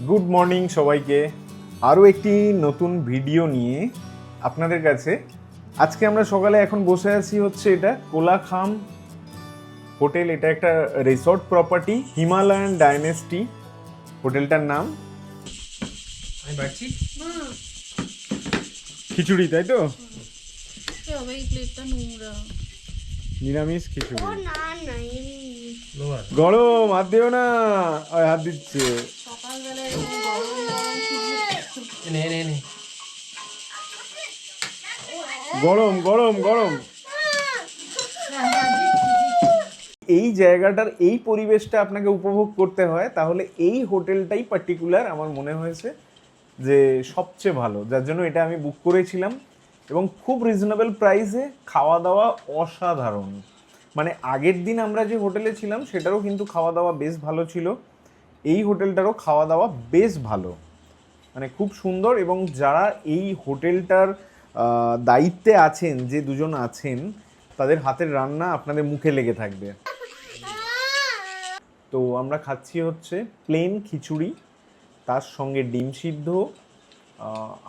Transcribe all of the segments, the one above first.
Good morning সবাইকে। আরও একটি নতুন ভিডিও নিয়ে আপনাদের কাছে। আজকে আমরা সকালে এখন বসে আছি হচ্ছে এটা কোলাখাম হোটেল। এটা একটা রিসর্ট প্রপার্টি, হিমালয়ান ডাইনেস্টি হোটেলটার নাম। আমি বাড়ছি খিচুড়ি, তাই তো? এই প্লেটটা নোংরা। নিরামিষ খিচুড়ি। লোয়ার গরম, হাত দিও না। হাত দিচ্ছে। সকালবেলায় গরম গরম খিচুড়ি। এনে এনে এনে গরম গরম গরম। এই জায়গাটার এই পরিবেশটা আপনাকে উপভোগ করতে হয়, তাহলে এই হোটেলটাই পার্টিকুলার আমার মনে হয়েছে যে সবচেয়ে ভালো, যার জন্য এটা আমি বুক করেছিলাম। এবং খুব রিজনেবল প্রাইসে, খাওয়া দাওয়া অসাধারণ। মানে আগের দিন আমরা যে হোটেলে ছিলাম সেটারও কিন্তু খাওয়া দাওয়া বেশ ভালো ছিল, এই হোটেলটারও খাওয়া দাওয়া বেশ ভালো, মানে খুব সুন্দর। এবং যারা এই হোটেলটার দায়িত্বে আছেন, যে দুজন আছেন, তাদের হাতের রান্না আপনাদের মুখে লেগে থাকবে। তো আমরা খাচ্ছি হচ্ছে প্লেন খিচুড়ি, তার সঙ্গে ডিম সিদ্ধ,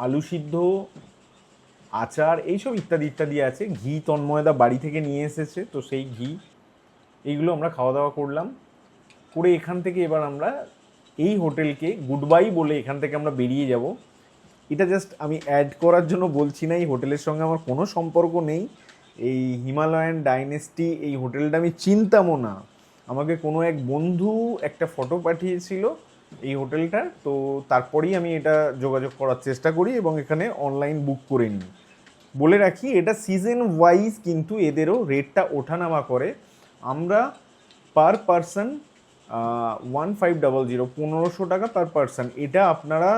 আলু সিদ্ধ, আচার, এইসব ইত্যাদি ইত্যাদি আছে। ঘি তন্ময়দা বাড়ি থেকে নিয়ে এসেছে, তো সেই ঘি, এইগুলো আমরা খাওয়া দাওয়া করলাম। করে এখান থেকে এবার আমরা এই হোটেলকে গুড বাই বলে এখান থেকে আমরা বেরিয়ে যাব। এটা জাস্ট আমি অ্যাড করার জন্য বলছি না, এই হোটেলের সঙ্গে আমার কোনো সম্পর্ক নেই। এই হিমালয়ান ডাইনেস্টি এই হোটেলটা আমি চিনতামও না। আমাকে কোনো এক বন্ধু একটা ফটো পাঠিয়েছিল এই হোটেলটার, তো তারপরেই আমি এটা যোগাযোগ করার চেষ্টা করি এবং এখানে অনলাইন বুক করে নিই। বলে রাখি, এটা সিজন ওয়াইজ কিন্তু এদেরও রেটটা ওঠানামা করে। আমরা পার পারসন 1500, 1500 টাকা পার পারসন। এটা আপনারা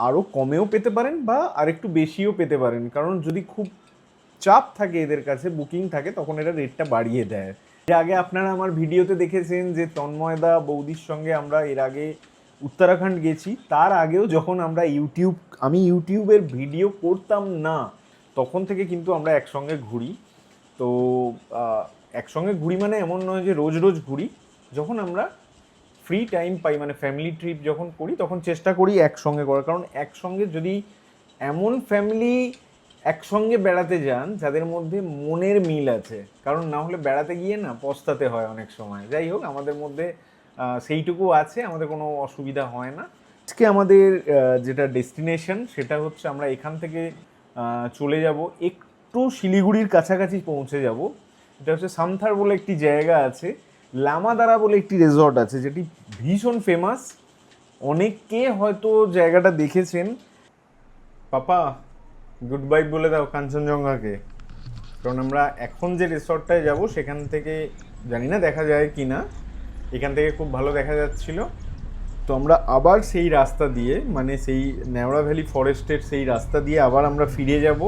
আরও কমেও পেতে পারেন বা আরেকটু বেশিও পেতে পারেন, কারণ যদি খুব চাপ থাকে এদের কাছে, বুকিং থাকে, তখন এটা রেটটা বাড়িয়ে দেয়। এর আগে আপনারা আমার ভিডিওতে দেখেছেন যে তন্ময়দা বৌদির সঙ্গে আমরা এর আগে উত্তরাখণ্ড গেছি। তার আগেও যখন আমরা আমি ইউটিউবের ভিডিও করতাম না, তখন থেকে কিন্তু আমরা একসঙ্গে ঘুরি। তো একসঙ্গে ঘুরি মানে এমন নয় যে রোজ রোজ ঘুরি, যখন আমরা ফ্রি টাইম পাই, মানে ফ্যামিলি ট্রিপ যখন করি, তখন চেষ্টা করি একসঙ্গে করার। কারণ একসঙ্গে যদি এমন ফ্যামিলি একসঙ্গে বেড়াতে যান যাদের মধ্যে মনের মিল আছে, কারণ না হলে বেড়াতে গিয়ে না পস্তাতে হয় অনেক সময়। যাই হোক, আমাদের মধ্যে সেইটুকু আছে, আমাদের কোনো অসুবিধা হয় না। আজকে আমাদের যেটা ডেস্টিনেশন সেটা হচ্ছে, আমরা এখান থেকে চলে যাব, একটু শিলিগুড়ির কাছাকাছি পৌঁছে যাব। এটা হচ্ছে সামথার বলে একটি জায়গা আছে, লামাদারা বলে একটি রিসর্ট আছে, যেটি ভীষণ ফেমাস। অনেকে হয়তো জায়গাটা দেখেছেন। পাপা, গুড বাই বলে দাও কাঞ্চনজঙ্ঘাকে, কারণ আমরা এখন যে রিসর্টটায় যাব সেখান থেকে জানি না দেখা যায় কি না, এখান থেকে খুব ভালো দেখা যাচ্ছিল। তো আমরা আবার সেই রাস্তা দিয়ে, মানে সেই নেওড়া ভ্যালি ফরেস্টের সেই রাস্তা দিয়ে আবার আমরা ফিরে যাব।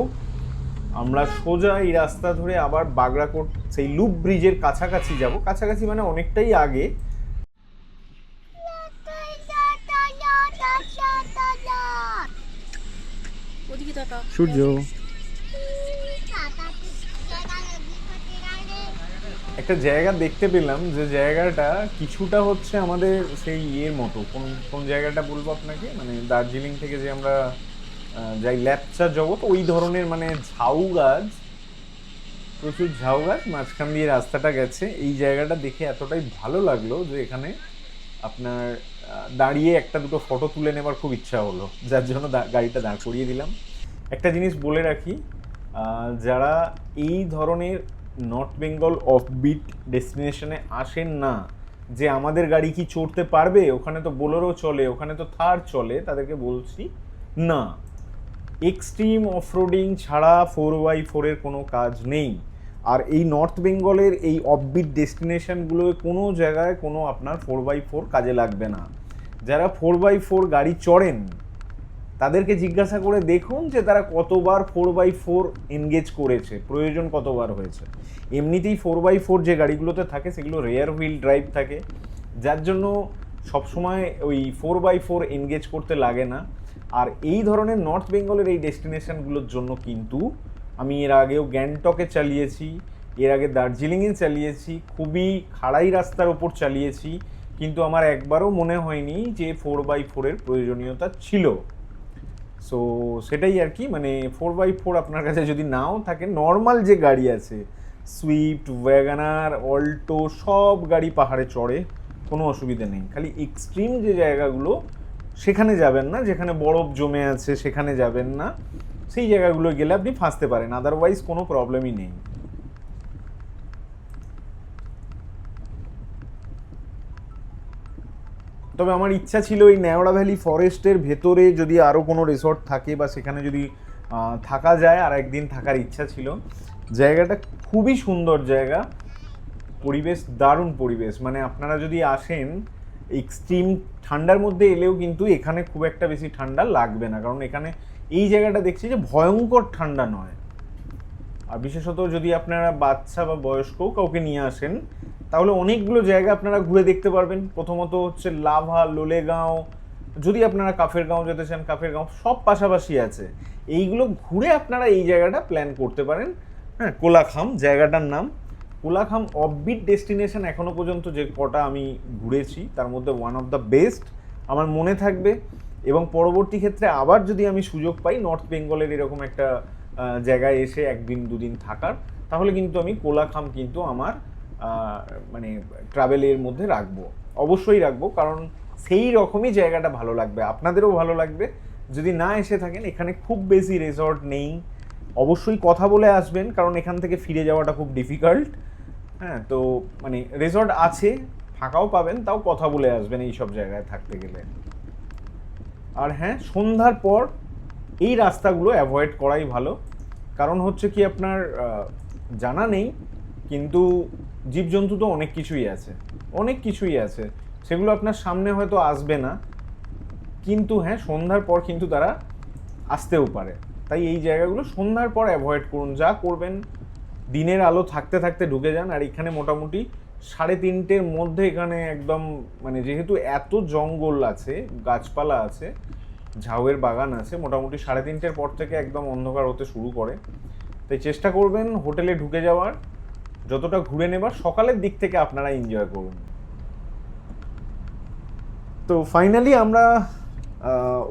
আমরা সোজা এই রাস্তা ধরে আবার বাগড়াকোট সেই লুপ ব্রিজের কাছাকাছি যাব, কাছাকাছি মানে অনেকটাই আগে। সূর্য, একটা জায়গা দেখতে পেলাম, যে জায়গাটা কিছুটা হচ্ছে আমাদের সেই ইয়ের মতো। কোন জায়গাটা বলবো আপনাকে, মানে দার্জিলিং থেকে যে আমরা যাই ল্যাপচা জগৎ, ওই ধরনের, মানে ঝাউ গাছ, প্রচুর ঝাউ গাছ, মাঝখান দিয়ে রাস্তাটা গেছে। এই জায়গাটা দেখে এতটাই ভালো লাগলো যে এখানে আপনার দাঁড়িয়ে একটা দুটো ফটো তুলে নেবার খুব ইচ্ছা হলো, যার জন্য গাড়িটা দাঁড় করিয়ে দিলাম। একটা জিনিস বলে রাখি, যারা এই ধরনের নর্থ বেঙ্গল অফবিট ডেস্টিনেশনে আসেন না, যে আমাদের গাড়ি কি চড়তে পারবে, ওখানে তো বোলেরো চলে, ওখানে তো থার চলে, তাদেরকে বলছি না, এক্সট্রিম অফরোডিং ছাড়া 4x4 এর কোনো কাজ নেই। আর এই নর্থ বেঙ্গলের এই অফবিট ডেস্টিনেশনগুলোয় কোনো জায়গায় কোনো আপনার 4x4 কাজে লাগবে না। যারা 4x4 গাড়ি চড়েন তাদেরকে জিজ্ঞাসা করে দেখুন যে তারা কতবার 4x4 এনগেজ করেছে, প্রয়োজন কতবার হয়েছে। এমনিতেই 4x4 যে গাড়িগুলোতে থাকে সেগুলো রেয়ার হুইল ড্রাইভ থাকে, যার জন্য সবসময় ওই 4x4 এনগেজ করতে লাগে না। আর এই ধরনের নর্থ বেঙ্গলের এই ডেস্টিনেশনগুলোর জন্য কিন্তু আমি এর আগেও গ্যাংটকে চালিয়েছি, এর আগে দার্জিলিংয়ে চালিয়েছি, খুবই খাড়াই রাস্তার ওপর চালিয়েছি, কিন্তু আমার একবারও মনে হয়নি যে 4x4 এর প্রয়োজনীয়তা ছিল। সো সেটাই আর কি, মানে 4x4 আপনার কাছে যদি নাও থাকে, নর্মাল যে গাড়ি আছে সুইফট, ওয়াগনার, অল্টো, সব গাড়ি পাহাড়ে চড়ে, কোনো অসুবিধা নেই। খালি এক্সট্রিম যে জায়গাগুলো সেখানে যাবেন না, যেখানে বরফ জমে আছে সেখানে যাবেন না, সেই জায়গাগুলো গেলে আপনি ফাঁসতে পারেন, আদারওয়াইজ কোনো প্রবলেমই নেই। তবে আমার ইচ্ছা ছিল এই ন্যাওড়া ভ্যালি ফরেস্টের ভেতরে যদি আরও কোনো রিসর্ট থাকে বা সেখানে যদি থাকা যায়, আর একদিন থাকার ইচ্ছা ছিল। জায়গাটা খুবই সুন্দর জায়গা, পরিবেশ দারুণ পরিবেশ, মানে আপনারা যদি আসেন এক্সট্রিম ঠান্ডার মধ্যে এলেও কিন্তু এখানে খুব একটা বেশি ঠান্ডা লাগবে না, কারণ এখানে এই জায়গাটা দেখছি যে ভয়ঙ্কর ঠান্ডা নয়। আর বিশেষত যদি আপনারা বাচ্চা বা বয়স্ক কাউকে নিয়ে আসেন তাহলে অনেকগুলো জায়গা আপনারা ঘুরে দেখতে পারবেন। প্রথমত হচ্ছে লাভা, লোলেগাঁও, যদি আপনারা কাফের গাঁও যেতে চান কাফের গাঁও, সব পাশাপাশি আছে। এইগুলো ঘুরে আপনারা এই জায়গাটা প্ল্যান করতে পারেন। হ্যাঁ, কোলাখাম জায়গাটার নাম। কোলাখাম অফবিট ডেস্টিনেশন এখনও পর্যন্ত যে কটা আমি ঘুরেছি তার মধ্যে ওয়ান অফ দ্য বেস্ট আমার মনে থাকবে। এবং পরবর্তী ক্ষেত্রে আবার যদি আমি সুযোগ পাই নর্থ বেঙ্গলের এরকম একটা জায়গায় এসে একদিন দুদিন থাকার, তাহলে কিন্তু আমি কোলাখাম কিন্তু আমার মানে ট্রাভেলের মধ্যে রাখবো, অবশ্যই রাখবো, কারণ সেই রকমই জায়গাটা ভালো লাগবে, আপনাদেরও ভালো লাগবে। যদি না এসে থাকেন, এখানে খুব বেশি রিসর্ট নেই, অবশ্যই কথা বলে আসবেন, কারণ এখান থেকে ফিরে যাওয়াটা খুব ডিফিকাল্ট। হ্যাঁ, তো মানে রিসর্ট আছে, ফাঁকাও পাবেন, তাও কথা বলে আসবেন এই সব জায়গায় থাকতে গেলে। আর হ্যাঁ, সন্ধ্যার পর এই রাস্তাগুলো অ্যাভয়েড করাই ভালো, কারণ হচ্ছে কি আপনার জানা নেই, কিন্তু জীবজন্তু তো অনেক কিছুই আছে, অনেক কিছুই আছে, সেগুলো আপনার সামনে হয়তো আসবে না, কিন্তু হ্যাঁ সন্ধ্যার পর কিন্তু তারা আসতেও পারে। তাই এই জায়গাগুলো সন্ধ্যার পর অ্যাভয়েড করুন। যা করবেন দিনের আলো থাকতে থাকতে ঢুকে যান। আর এখানে মোটামুটি 3:30-র মধ্যে এখানে একদম মানে যেহেতু এত জঙ্গল আছে, গাছপালা আছে, ঝাউয়ের বাগান আছে, মোটামুটি 3:30-র পর থেকে একদম অন্ধকার হতে শুরু করে। তাই চেষ্টা করবেন হোটেলে ঢুকে যাওয়ার, যতটা ঘুরে নেবার সকালের দিক থেকে আপনারা এনজয় করুন। তো ফাইনালি আমরা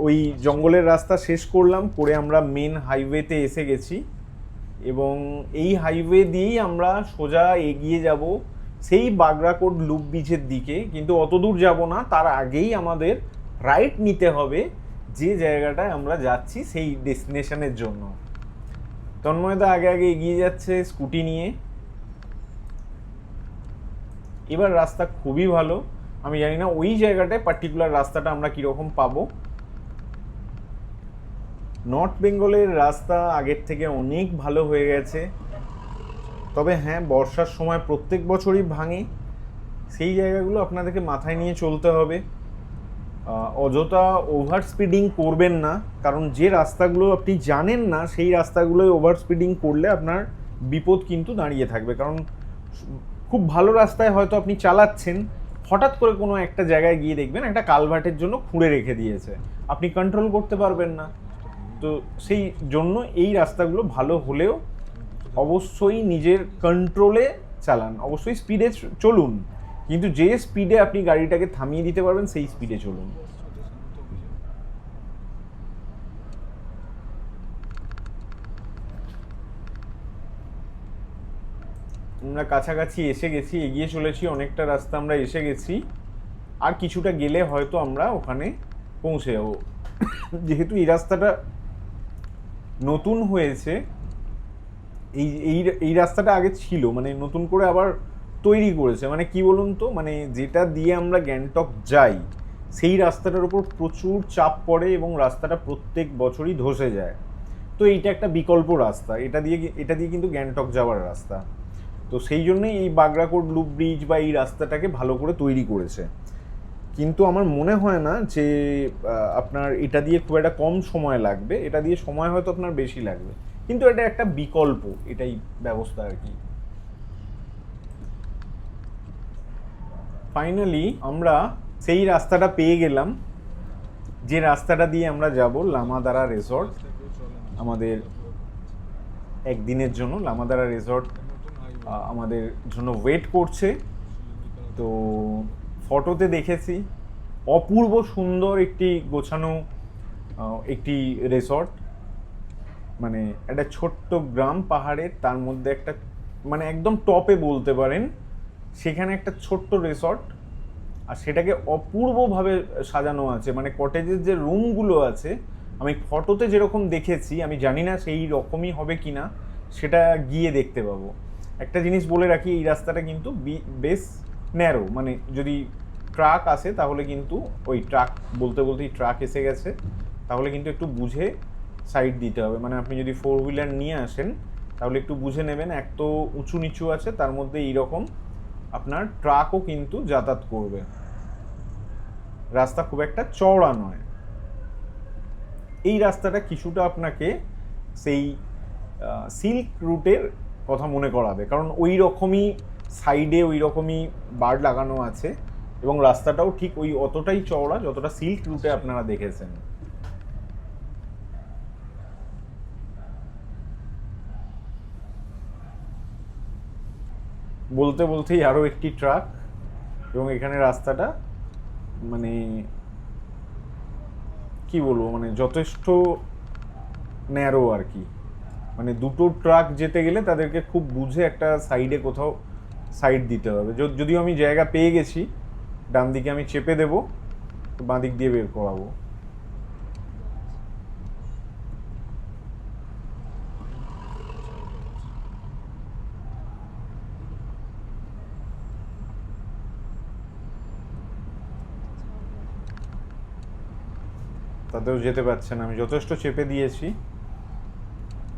ওই জঙ্গলের রাস্তা শেষ করলাম, করে আমরা মেন হাইওয়েতে এসে গেছি, এবং এই হাইওয়ে দিয়েই আমরা সোজা এগিয়ে যাব সেই বাগরাকোট লুপ ব্রিজের দিকে। কিন্তু অত দূর যাব না, তার আগেই আমাদের রাইট নিতে হবে যে জায়গাটায় আমরা যাচ্ছি সেই ডেস্টিনেশনের জন্য। তন্ময়দা আগে আগে এগিয়ে যাচ্ছে স্কুটি নিয়ে। এবার রাস্তা খুবই ভালো, আমি জানি না ওই জায়গাটায় পার্টিকুলার রাস্তাটা আমরা কীরকম পাবো। নর্থ বেঙ্গলের রাস্তা আগের থেকে অনেক ভালো হয়ে গেছে, তবে হ্যাঁ বর্ষার সময় প্রত্যেক বছরই ভাঙে, সেই জায়গাগুলো আপনাদেরকে মাথায় নিয়ে চলতে হবে। অযথা ওভার স্পিডিং করবেন না, কারণ যে রাস্তাগুলো আপনি জানেন না সেই রাস্তাগুলোয় ওভার স্পিডিং করলে আপনার বিপদ কিন্তু দাঁড়িয়ে থাকবে। কারণ খুব ভালো রাস্তায় হয়তো আপনি চালাচ্ছেন, হঠাৎ করে কোনো একটা জায়গায় গিয়ে দেখবেন একটা কালভার্টের জন্য খুঁড়ে রেখে দিয়েছে, আপনি কন্ট্রোল করতে পারবেন না। তো সেই জন্য এই রাস্তাগুলো ভালো হলেও অবশ্যই নিজের কন্ট্রোলে চালান, অবশ্যই স্পিডে চলুন, কিন্তু যে স্পিডে আপনি গাড়িটাকে থামিয়ে দিতে পারবেন সেই স্পিডে চলুন। আমরা কাছাকাছি এসে গেছি, এগিয়ে চলেছি, অনেকটা রাস্তা আমরা এসে গেছি, আর কিছুটা গেলে হয়তো আমরা ওখানে পৌঁছে যাবো। যেহেতু এই রাস্তাটা নতুন হয়েছে, এই রাস্তাটা আগে ছিল, মানে নতুন করে আবার তৈরি করেছে, মানে কি বলুন তো, মানে যেটা দিয়ে আমরা গ্যাংটক যাই সেই রাস্তাটার উপর প্রচুর চাপ পড়ে এবং রাস্তাটা প্রত্যেক বছরই ধসে যায়। তো এইটা একটা বিকল্প রাস্তা, এটা দিয়ে কিন্তু গ্যাংটক যাওয়ার রাস্তা। তো সেই জন্যই এই বাগরাকোট লুপ ব্রিজ বা এই রাস্তাটাকে ভালো করে তৈরি করেছে। কিন্তু আমার মনে হয় না যে আপনার এটা দিয়ে খুব একটা কম সময় লাগবে, এটা দিয়ে সময় হয়তো আপনার বেশি লাগবে, কিন্তু এটা একটা বিকল্প, এটাই ব্যবস্থা আর কি। ফাইনালি আমরা সেই রাস্তাটা পেয়ে গেলাম, যে রাস্তাটা দিয়ে আমরা যাব লামাদারা রিসর্ট। আমাদের একদিনের জন্য লামাদারা রিসর্ট আমাদের জন্য ওয়েট করছে। তো ফটোতে দেখেছি অপূর্ব সুন্দর একটি গোছানো একটি রিসর্ট, মানে একটা ছোট্ট গ্রাম পাহাড়ের, তার মধ্যে একটা মানে একদম টপে বলতে পারেন, সেখানে একটা ছোট্ট রিসর্ট, আর সেটাকে অপূর্বভাবে সাজানো আছে। মানে কটেজের যে রুমগুলো আছে আমি ফটোতে যেরকম দেখেছি, আমি জানি না সেই রকমই হবে কি না, সেটা গিয়ে দেখতে পাবো। একটা জিনিস বলে রাখি, এই রাস্তাটা কিন্তু বেশ ন্যারো, মানে যদি ট্রাক আসে তাহলে কিন্তু ওই ট্রাক বলতে বলতেই ট্রাক এসে গেছে, তাহলে কিন্তু একটু বুঝে সাইড দিতে হবে। মানে আপনি যদি 4 হুইলার নিয়ে আসেন তাহলে একটু বুঝে নেবেন, এক তো উঁচু নিচু আছে, তার মধ্যে এইরকম আপনার ট্রাকও কিন্তু যাতায়াত করবে। রাস্তা খুব একটা চওড়া নয়। এই রাস্তাটা কিছুটা আপনাকে সেই সিল্ক রুটের কথা মনে করাবে, কারণ ওই রকমই সাইডে ওই রকমই বার্ড লাগানো আছে, এবং রাস্তাটাও ঠিক ওই অতটাই চওড়া যতটা সিল্ক রুটে আপনারা দেখেছেন। বলতে বলতেই আরও একটি ট্রাক, এবং এখানে রাস্তাটা মানে কি বলবো, মানে যথেষ্ট ন্যারো আর কি। মানে দুটো ট্রাক যেতে গেলে তাদেরকে খুব বুঝে একটা সাইডে কোথাও সাইড দিতে হবে। যদিও আমি জায়গা পেয়ে গেছি, ডান দিকে আমি চেপে দেবো, বাঁ দিক দিয়ে বের করাবো। তাতেও যেতে পারছেন, আমি যথেষ্ট চেপে দিয়েছি,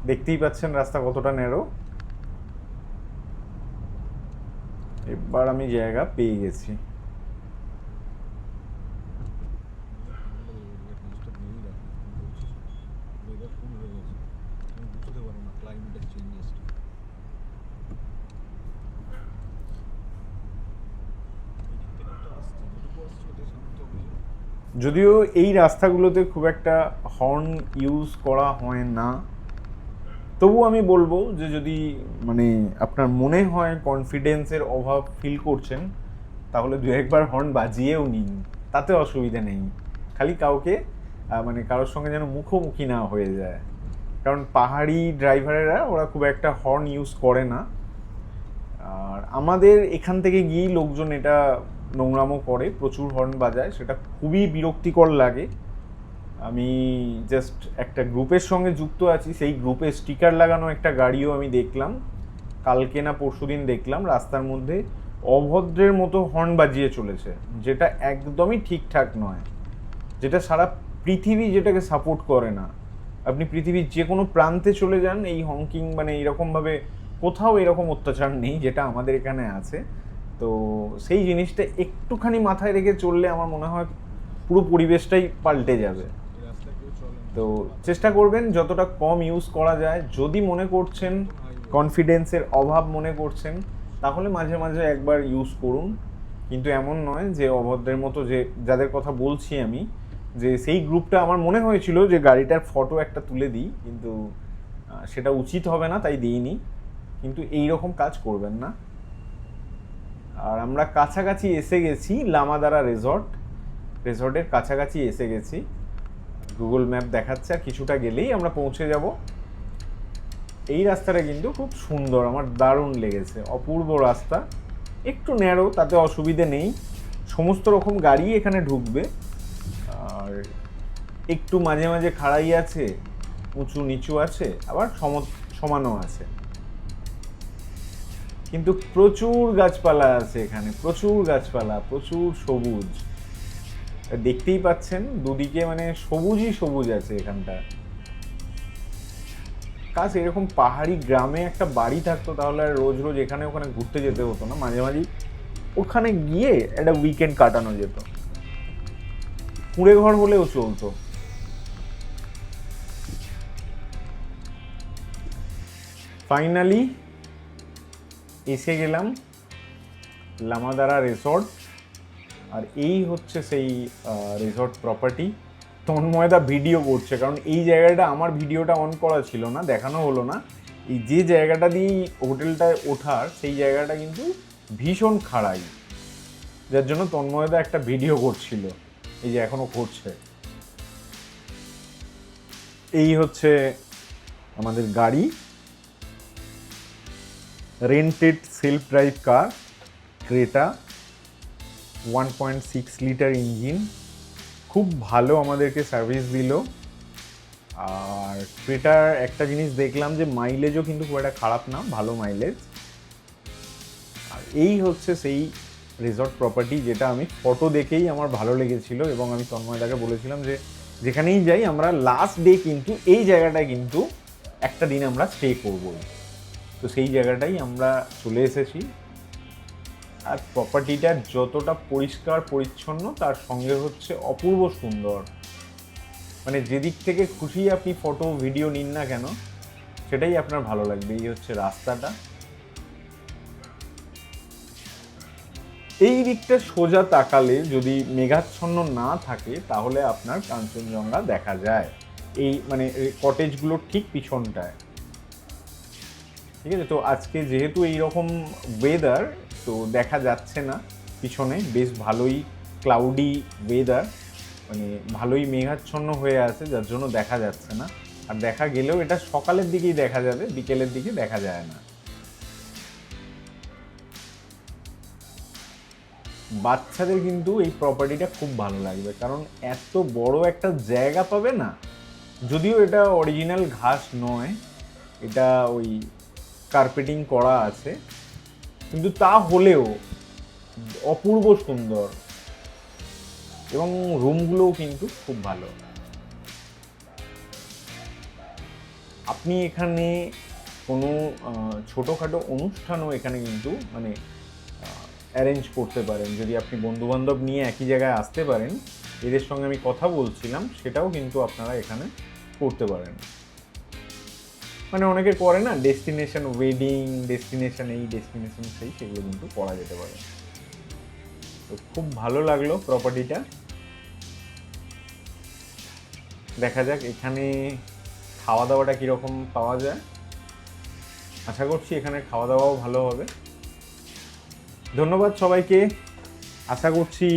দেখতেই পাচ্ছেন রাস্তা কতটা ন্যারো। এবার আমি জায়গা পেয়ে গেছি। যদিও এই রাস্তাগুলোতে খুব একটা হর্ন ইউজ করা হয় না, তবু আমি বলবো যে যদি মানে আপনার মনে হয় কনফিডেন্সের অভাব ফিল করছেন, তাহলে দু একবার হর্ন বাজিয়েও নিন, তাতে অসুবিধা নেই। খালি কাউকে মানে কারোর সঙ্গে যেন মুখোমুখি না হয়ে যায়, কারণ পাহাড়ি ড্রাইভারেরা ওরা খুব একটা হর্ন ইউজ করে না। আর আমাদের এখান থেকে গিয়েই লোকজন এটা নোংরামো করে, প্রচুর হর্ন বাজায়, সেটা খুবই বিরক্তিকর লাগে। আমি জাস্ট একটা গ্রুপের সঙ্গে যুক্ত আছি, সেই গ্রুপে স্টিকার লাগানো একটা গাড়িও আমি দেখলাম, কালকে না পরশুদিন দেখলাম, রাস্তার মধ্যে অভদ্রের মতো হর্ন বাজিয়ে চলেছে, যেটা একদমই ঠিকঠাক নয়, যেটা সারা পৃথিবী যেটাকে সাপোর্ট করে না। আপনি পৃথিবীর যে কোনো প্রান্তে চলে যান, এই হংকিং মানে এইরকমভাবে কোথাও এরকম অত্যাচার নেই যেটা আমাদের এখানে আছে। তো সেই জিনিসটা একটুখানি মাথায় রেখে চললে আমার মনে হয় পুরো পরিবেশটাই পাল্টে যাবে। তো চেষ্টা করবেন যতটা কম ইউজ করা যায়। যদি মনে করছেন কনফিডেন্সের অভাব মনে করছেন, তাহলে মাঝে মাঝে একবার ইউজ করুন, কিন্তু এমন নয় যে অভদ্রের মতো, যে যাদের কথা বলছি আমি, যে সেই গ্রুপটা আমার মনে হয়েছিল যে গাড়িটার ফটো একটা তুলে দিই, কিন্তু সেটা উচিত হবে না, তাই দিইনি। কিন্তু এই রকম কাজ করবেন না। আর আমরা কাছাকাছি এসে গেছি, লামাদারা রিসর্টের কাছাকাছি এসে গেছি, গুগল ম্যাপ দেখাচ্ছে, আর কিছুটা গেলেই আমরা পৌঁছে যাব। এই রাস্তাটা কিন্তু খুব সুন্দর, আমার দারুণ লেগেছে, অপূর্ব রাস্তা, একটু ন্যারো, তাতে অসুবিধে নেই, সমস্ত রকম গাড়ি এখানে ঢুকবে, আর একটু মাঝে মাঝে খাড়াই আছে, উঁচু নিচু আছে, আবার সমানও আছে, কিন্তু প্রচুর গাছপালা আছে এখানে, প্রচুর গাছপালা, প্রচুর সবুজ, দেখতেই পাচ্ছেন দুদিকে, মানে সবুজই সবুজ আছে এখানটা। কাজ এরকম পাহাড়ি গ্রামে একটা বাড়ি থাকতো, তাহলে আর রোজ রোজ এখানে ওখানে ঘুরতে যেতে হতো না, মাঝে মাঝে ওখানে গিয়ে একটা উইকেন্ড কাটানো যেত, কুঁড়ে ঘর হলেও চলতো। ফাইনালি এসে গেলাম লামাদারা রিসর্ট, আর এই হচ্ছে সেই রিসর্ট প্রপার্টি। তন্ময়দা ভিডিও করছে, কারণ এই জায়গাটা আমার ভিডিওটা অন করা ছিল না, দেখানো হলো না। এই যে জায়গাটা দিয়ে হোটেলটায় ওঠার, সেই জায়গাটা কিন্তু ভীষণ খাড়াই, যার জন্য তন্ময়দা একটা ভিডিও করছিল, এই যে এখনো করছে। এই হচ্ছে আমাদের গাড়ি, রেন্টেড সেলফ ড্রাইভ কার ক্রেটা, 1.6 লিটার ইঞ্জিন, খুব ভালো আমাদেরকে সার্ভিস দিল। আর ক্রেটার একটা জিনিস দেখলাম যে মাইলেজও কিন্তু খুব একটা খারাপ না, ভালো মাইলেজ। আর এই হচ্ছে সেই রিসর্ট প্রপার্টি যেটা আমি ফটো দেখেই আমার ভালো লেগেছিল, এবং আমি তন্ময়দাকে বলেছিলাম যে যেখানেই যাই আমরা লাস্ট ডে কিন্তু এই জায়গাটায় কিন্তু একটা দিন আমরা স্টে করবো। তো সেই জায়গাটাই আমরা চলে এসেছি। আর প্রপার্টিটা যতটা পরিষ্কার পরিচ্ছন্ন তার সঙ্গে হচ্ছে অপূর্ব সুন্দর, মানে যেদিক থেকে খুশি আপনি ফটো ভিডিও নিন না কেন সেটাই আপনার ভালো লাগবে। এই হচ্ছে রাস্তাটা, এই দিকটা সোজা তাকালে যদি মেঘাচ্ছন্ন না থাকে তাহলে আপনার কাঞ্চনজঙ্ঘা দেখা যায়, এই মানে কটেজগুলোর ঠিক পিছনটায়। ঠিক আছে, তো আজকে যেহেতু এইরকম ওয়েদার, তো দেখা যাচ্ছে না পিছনে, বেশ ভালোই ক্লাউডি ওয়েদার, মানে ভালোই মেঘাচ্ছন্ন হয়ে আছে, যার জন্য দেখা যাচ্ছে না। আর দেখা গেলেও এটা সকালের দিকেই দেখা যাবে, বিকেলের দিকে দেখা যায় না। বাচ্চাদের কিন্তু এই প্রপার্টিটা খুব ভালো লাগবে, কারণ এত বড় একটা জায়গা পাবে না। যদিও এটা অরিজিনাল ঘাস নয়, এটা ওই কার্পেটিং করা আছে, কিন্তু তা হলেও অপূর্ব সুন্দর, এবং রুমগুলোও কিন্তু খুব ভালো। আপনি এখানে কোনো ছোটোখাটো অনুষ্ঠানও এখানে কিন্তু মানে অ্যারেঞ্জ করতে পারেন, যদি আপনি বন্ধুবান্ধব নিয়ে একই জায়গায় আসতে পারেন, এদের সঙ্গে আমি কথা বলছিলাম, সেটাও কিন্তু আপনারা এখানে করতে পারেন। মানে অনেকে করে না ডেস্টিনেশন ওয়েডিং, ডেস্টিনেশন এই ডেস্টিনেশন সেই, সেগুলো কিন্তু করা যেতে পারে। তো খুব ভালো লাগলো প্রপার্টিটা। দেখা যাক এখানে খাওয়া দাওয়াটা কীরকম পাওয়া যায়, আশা করছি এখানে খাওয়া দাওয়াও ভালো হবে। ধন্যবাদ সবাইকে, আশা করছি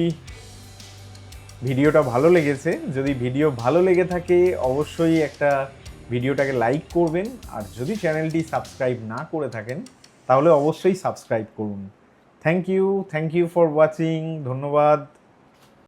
ভিডিওটা ভালো লেগেছে। যদি ভিডিও ভালো লেগে থাকে অবশ্যই একটা ভিডিওটাকে লাইক করবেন, আর যদি চ্যানেলটি সাবস্ক্রাইব না করে থাকেন তাহলে অবশ্যই সাবস্ক্রাইব করুন। থ্যাংক ইউ ফর ওয়াচিং, ধন্যবাদ।